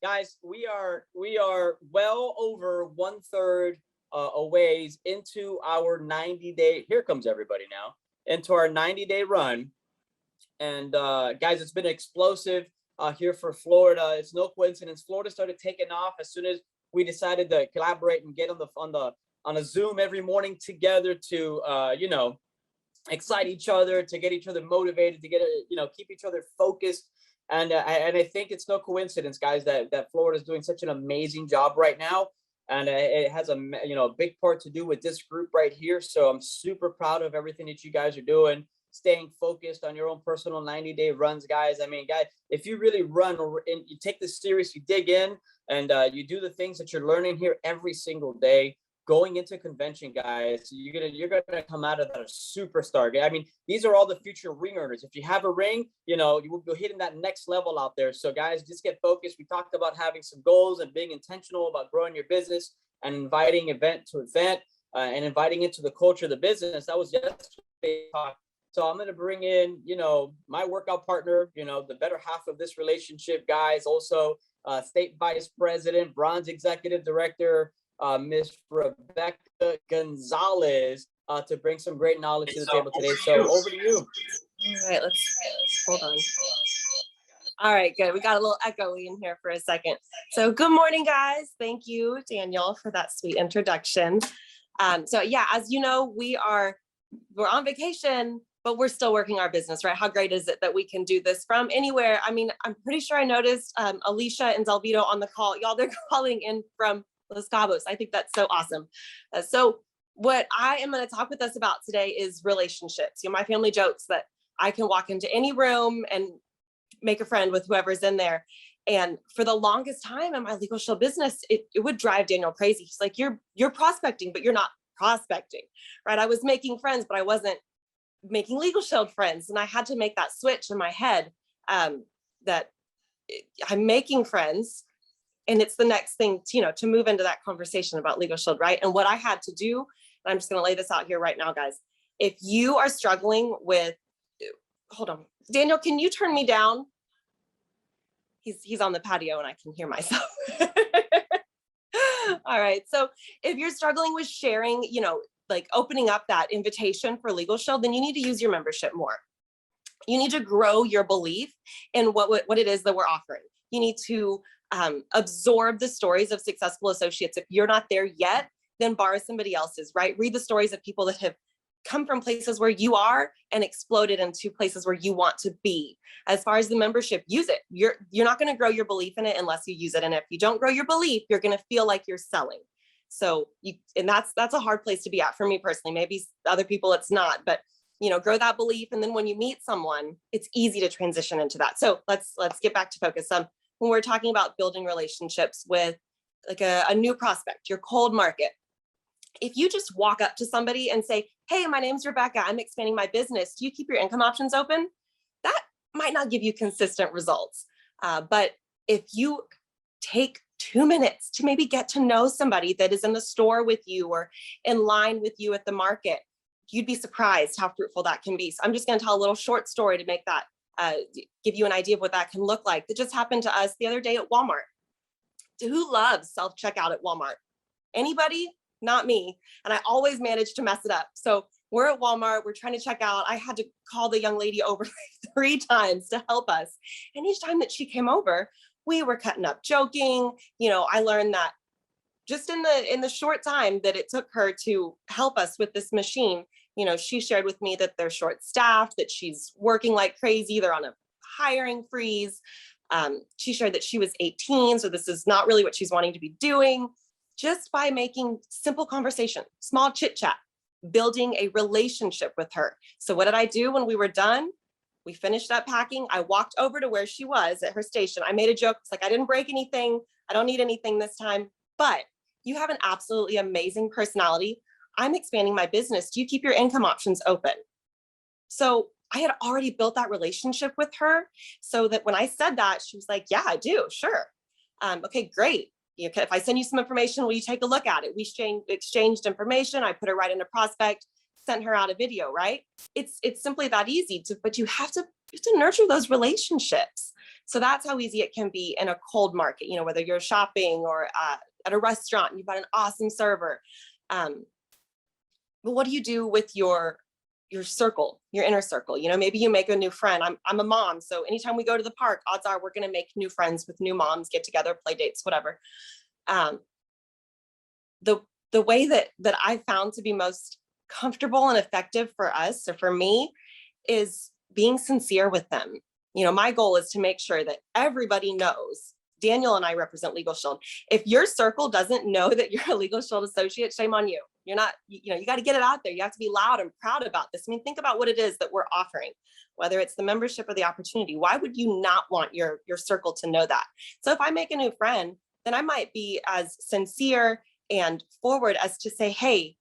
guys, we are well over one third a ways into our 90-day. Here comes everybody now into our 90-day run. And guys, it's been explosive here for Florida. It's no coincidence. Florida started taking off as soon as we decided to collaborate and get on a Zoom every morning together to excite each other, to get each other motivated, to keep each other focused. And I think it's no coincidence, guys, that Florida is doing such an amazing job right now. And it has a big part to do with this group right here. So I'm super proud of everything that you guys are doing, staying focused on your own personal 90-day runs, guys. I mean, guys, if you really run and you take this serious, you dig in and you do the things that you're learning here every single day, going into convention, guys, you're gonna come out of that a superstar. I mean, these are all the future ring earners. If you have a ring, you're hitting that next level out there. So guys, just get focused. We talked about having some goals and being intentional about growing your business and inviting event to event and inviting into the culture of the business. That was yesterday's talk. So I'm going to bring in, my workout partner, the better half of this relationship, guys. Also, state vice president, bronze executive director, Miss Rebecca Gonzalez, to bring some great knowledge to the table today. So over to you. All right, let's hold on. All right, good. We got a little echoey in here for a second. So good morning, guys. Thank you, Daniel, for that sweet introduction. So yeah, as you know, we're on vacation, but we're still working our business, right? How great is it that we can do this from anywhere? I mean, I'm pretty sure I noticed Alicia and Zalvito on the call. Y'all, they're calling in from Los Cabos. I think that's so awesome. So what I am going to talk with us about today is relationships. My family jokes that I can walk into any room and make a friend with whoever's in there. And for the longest time in my Legal Shield business, it would drive Daniel crazy. He's like, you're prospecting, but you're not prospecting, right? I was making friends, but I wasn't making Legal Shield friends. And I had to make that switch in my head that I'm making friends. And it's the next thing, to move into that conversation about Legal Shield, right? And what I had to do, and I'm just going to lay this out here right now, guys. If you are struggling with, hold on, Daniel, can you turn me down? He's on the patio and I can hear myself. All right. So if you're struggling with sharing, like opening up that invitation for Legal Shield, then you need to use your membership more. You need to grow your belief in what it is that we're offering. You need to absorb the stories of successful associates. If you're not there yet, then borrow somebody else's, right? Read the stories of people that have come from places where you are and exploded into places where you want to be. As far as the membership, use it. You're not going to grow your belief in it unless you use it. And if you don't grow your belief, you're going to feel like you're selling. So that's a hard place to be at for me personally. Maybe other people it's not, but grow that belief. And then when you meet someone, it's easy to transition into that. So let's get back to focus. When we're talking about building relationships with like a new prospect, your cold market, if you just walk up to somebody and say, hey, my name's Rebecca, I'm expanding my business, do you keep your income options open? That might not give you consistent results. But if you take 2 minutes to maybe get to know somebody that is in the store with you or in line with you at the market, you'd be surprised how fruitful that can be. So I'm just going to tell a little short story to make that, give you an idea of what that can look like. That just happened to us the other day at Walmart. Who loves self-checkout at Walmart? Anybody? Not me. And I always manage to mess it up. So we're at Walmart, we're trying to check out. I had to call the young lady over 3 times to help us. And each time that she came over, we were cutting up joking. I learned that just in the short time that it took her to help us with this machine, she shared with me that they're short staffed, that she's working like crazy. They're on a hiring freeze. She shared that she was 18. So this is not really what she's wanting to be doing. Just by making simple conversation, small chit chat, building a relationship with her. So what did I do when we were done? We finished up packing. I walked over to where she was at her station. I made a joke. It's like, I didn't break anything. I don't need anything this time, but you have an absolutely amazing personality. I'm expanding my business. Do you keep your income options open? So I had already built that relationship with her so that when I said that, she was like, yeah, I do. Sure. Okay, great. If I send you some information, will you take a look at it? We exchanged information. I put her right into prospect, sent her out a video, right? It's simply that easy but you have to nurture those relationships. So that's how easy it can be in a cold market, whether you're shopping or at a restaurant and you've got an awesome server. But what do you do with your circle, your inner circle? Maybe you make a new friend. I'm a mom, so anytime we go to the park, odds are we're going to make new friends with new moms, get together, play dates, whatever. The way that I found to be most comfortable and effective for us, or for me, is being sincere with them. My goal is to make sure that everybody knows Daniel and I represent Legal Shield. If your circle doesn't know that you're a Legal Shield associate, shame on you. You're not, you got to get it out there. You have to be loud and proud about this. I mean, think about what it is that we're offering, whether it's the membership or the opportunity. Why would you not want your circle to know that? So if I make a new friend, then I might be as sincere and forward as to say, hey,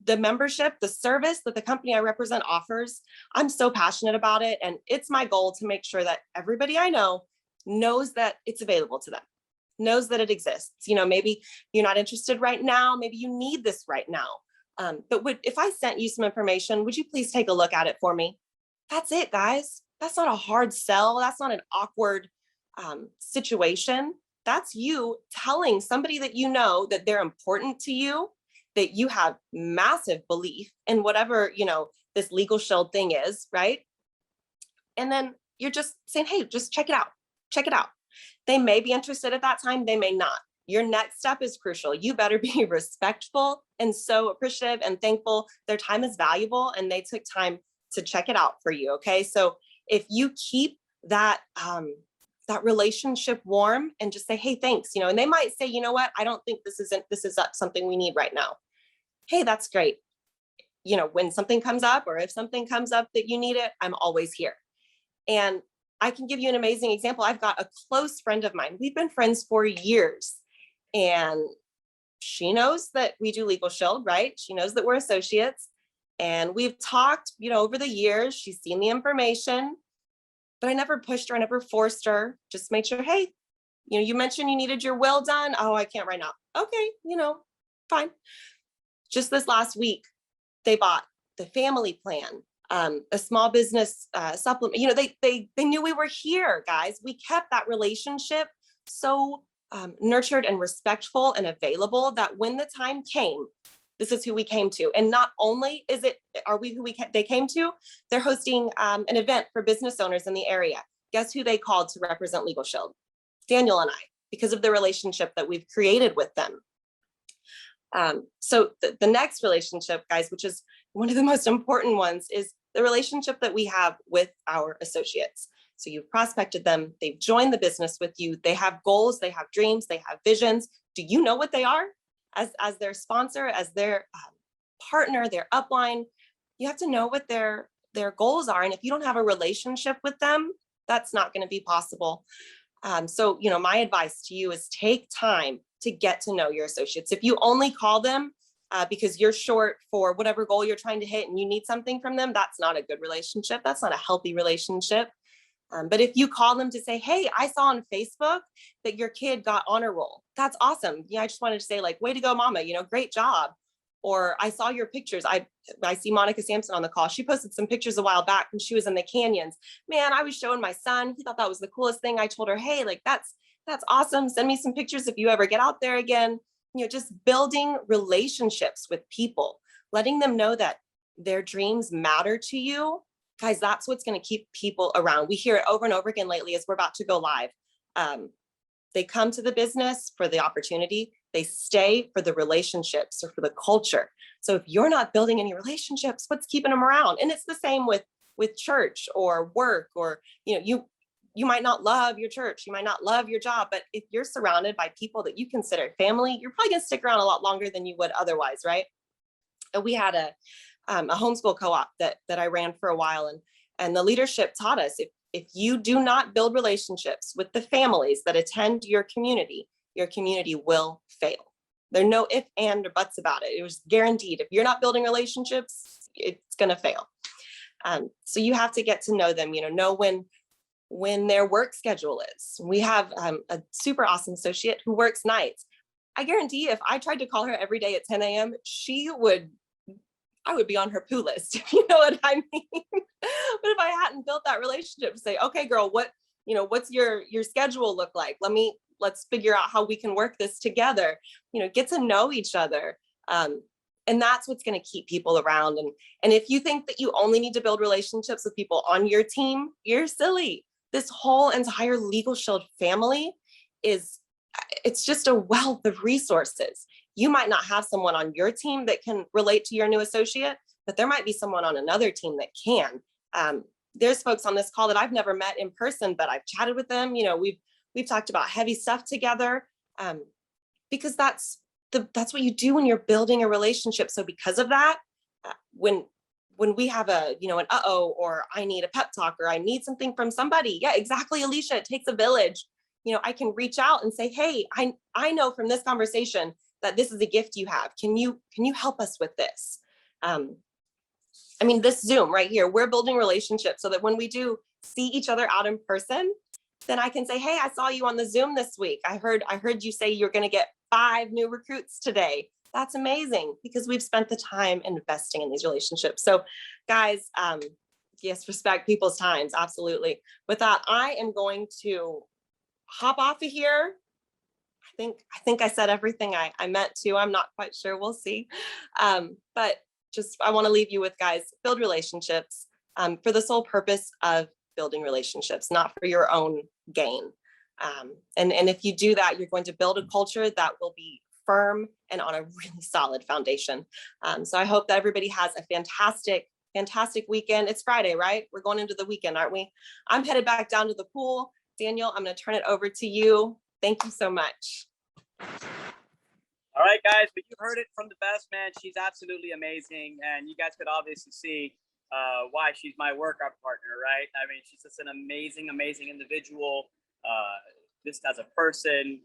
the membership, the service that the company I represent offers, I'm so passionate about it. And it's my goal to make sure that everybody I know knows that it's available to them, knows that it exists. Maybe you're not interested right now. Maybe you need this right now. But if I sent you some information, would you please take a look at it for me? That's it, guys. That's not a hard sell. That's not an awkward situation. That's you telling somebody that you know that they're important to you, that you have massive belief in whatever, this Legal Shield thing is, right? And then you're just saying, hey, just check it out. Check it out. They may be interested at that time. They may not. Your next step is crucial. You better be respectful and so appreciative and thankful. Their time is valuable and they took time to check it out for you. Okay. So if you keep that, that relationship warm and just say, hey, thanks, and they might say, you know what, I don't think this is something we need right now. Hey, that's great. When something comes up, or if something comes up that you need it, I'm always here. And I can give you an amazing example. I've got a close friend of mine. We've been friends for years, and she knows that we do Legal Shield, right? She knows that we're associates, and we've talked, over the years. She's seen the information, but I never pushed her. I never forced her. Just made sure, hey, you mentioned you needed your will done. Oh, I can't right now. Okay, fine. Just this last week, they bought the family plan, a small business supplement. They knew we were here, guys. We kept that relationship so nurtured and respectful and available that when the time came, this is who we came to. And not only are we who they came to, they're hosting an event for business owners in the area. Guess who they called to represent Legal Shield? Daniel and I, because of the relationship that we've created with them. So the next relationship, guys, which is one of the most important ones, is the relationship that we have with our associates. So you've prospected them, they've joined the business with you, they have goals, they have dreams, they have visions. Do you know what they are? As their sponsor, as their partner, their upline, you have to know what their goals are. And if you don't have a relationship with them, that's not going to be possible. So, my advice to you is take time to get to know your associates. If you only call them because you're short for whatever goal you're trying to hit and you need something from them, that's not a good relationship. That's not a healthy relationship. But if you call them to say, hey, I saw on Facebook that your kid got honor roll. That's awesome. Yeah, I just wanted to say, like, way to go, mama, great job. Or I saw your pictures. I see Monica Sampson on the call. She posted some pictures a while back when she was in the canyons. Man, I was showing my son. He thought that was the coolest thing. I told her, hey, like, that's awesome. Send me some pictures if you ever get out there again. Just building relationships with people, letting them know that their dreams matter to you. Guys, that's what's going to keep people around. We hear it over and over again lately as we're about to go live. They come to the business for the opportunity. They stay for the relationships or for the culture. So if you're not building any relationships, what's keeping them around? And it's the same with church or work, or, you might not love your church. You might not love your job, but if you're surrounded by people that you consider family, you're probably going to stick around a lot longer than you would otherwise, right? And we had a homeschool co-op that I ran for a while, and the leadership taught us, if you do not build relationships with the families that attend your community will fail. There are no ifs, and, or buts about it. It was guaranteed. If you're not building relationships, it's going to fail. So you have to get to know them, know when their work schedule is. We have a super awesome associate who works nights. I guarantee if I tried to call her every day at 10 a.m., I would be on her poo list, if you know what I mean. But if I hadn't built that relationship to say, okay, girl, what You know, what's your schedule look like? Let's figure out how we can work this together. You know, get to know each other. And that's what's going to keep people around. And if you think that you only need to build relationships with people on your team, you're silly. This whole entire Legal Shield family it's just a wealth of resources. You might not have someone on your team that can relate to your new associate, but there might be someone on another team that can. There's folks on this call that I've never met in person, but I've chatted with them. You know, we've talked about heavy stuff together, because that's what you do when you're building a relationship. So because of that, when we have an uh-oh, or I need a pep talk, or I need something from somebody, yeah, exactly, Alicia, it takes a village. You know, I can reach out and say, hey, I know from this conversation that this is a gift you have. Can you help us with this? I mean, this Zoom right here, we're building relationships so that when we do see each other out in person, then I can say, hey, I saw you on the Zoom this week. I heard you say you're going to get 5 new recruits today. That's amazing, because we've spent the time investing in these relationships. So guys, yes, respect people's times. Absolutely. With that, I am going to hop off of here. I think I said everything I meant to. I'm not quite sure. We'll see. But just, I want to leave you with, guys, build relationships for the sole purpose of building relationships, not for your own gain. And if you do that, you're going to build a culture that will be firm and on a really solid foundation. So I hope that everybody has a fantastic weekend. It's Friday, right? We're going into the weekend, aren't we? I'm headed back down to the pool. Daniel, I'm going to turn it over to you. Thank you so much. All right, guys, but you heard it from the best, man. She's absolutely amazing. And you guys could obviously see why she's my workout partner, right? I mean, she's just an amazing individual, just as a person,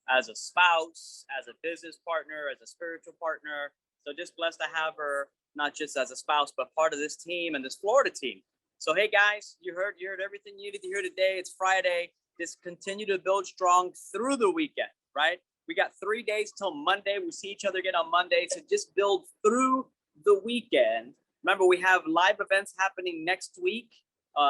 as a spouse, as a business partner, as a spiritual partner. So just blessed to have her, not just as a spouse, but part of this team and this Florida team. So, hey, guys, you heard everything you needed to hear today. It's Friday. Just continue to build strong through the weekend, right? We got 3 days till Monday. We see each other again on Monday. So just build through the weekend. Remember, we have live events happening next week.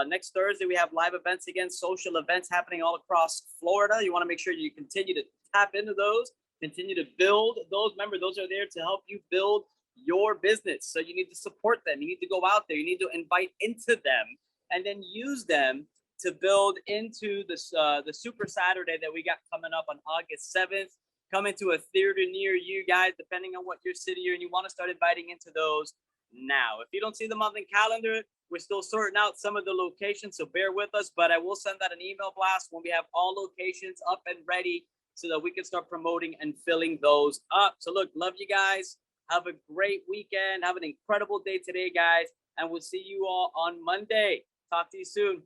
Next Thursday, we have live events again, social events happening all across Florida. You want to make sure you continue to tap into those, continue to build those. Remember, those are there to help you build your business. So you need to support them. You need to go out there. You need to invite into them and then use them to build into the Super Saturday that we got coming up on August 7th. Coming to a theater near you guys, depending on what your city you're in. You want to start inviting into those now. If you don't see them on the calendar, we're still sorting out some of the locations, so bear with us. But I will send out an email blast when we have all locations up and ready so that we can start promoting and filling those up. So look, love you guys. Have a great weekend. Have an incredible day today, guys. And we'll see you all on Monday. Talk to you soon.